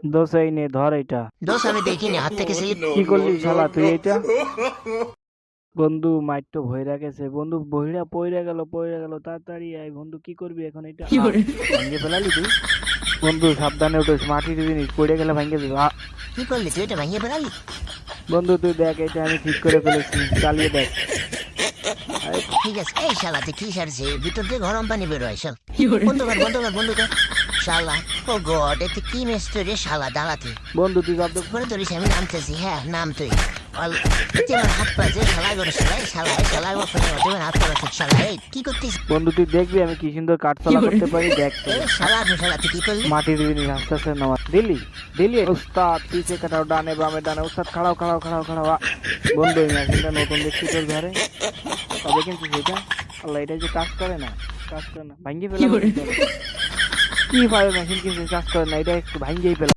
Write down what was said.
দোষ এই নে ধর এটা। দোষ আমি দেখিনি, হাত থেকে সেই কি করলি শালা তুই এটা? বন্ধু মাইর তো ভইরা গেছে, বন্ধু বহিরা পইরা গেল তাড়াতাড়ি আয় বন্ধু, কি করবি এখন এটা? ভাঙ্গে ফেলালি তুই? বন্ধু সাবধানে উঠিস, মাটির জিনিস পড়ে গেলে ভাঙ্গে দেবে। কি করলি তুই, এটা ভাঙিয়ে ফেলালি? বন্ধু তুই দেখ, এটা আমি ঠিক করে ফেলেছি, চালিয়ে দেখ। আরে, ঠিক আছে। এই শালা তুই কি সারছে, ভিতর দিয়ে গরম পানি বেরোয় শাল। বন্ধু কর শালা। ও গড, এতে কি মেস্তো রে শালা, দাঁড়াতে বন্ধু তুই শব্দ করে ধরিস, আমি নামতেছি। হ্যাঁ নাম তুই। আমার হাত পা যে শালা করে শালা হাত পা রাখছিস শালা। এই কি করতিস? বন্ধু তুই দেখবি আমি কি সুন্দর কাঠচলা করতে পারি, দেখ এ তুই। শালা তুই কি করলি? মাটির জিনিস আস্তে আস্তে নামা দিলি দিলি উস্তাদ, পিছে কাটাও, ডানে বামে ডানে, উস্তাদ খাড়াও। বন্ধু এই মেশিনটা নতুন দেখছি তোর ঘরে, তবে কিন্তু সেটা আল্লাহ, এটা যে কাজ করে না ভাঙ্গি ফেলা। কি পাবে মেশিন কিন্তু কাজ করে না, এটা একটু ভাঙ্গিয়েই ফেলা।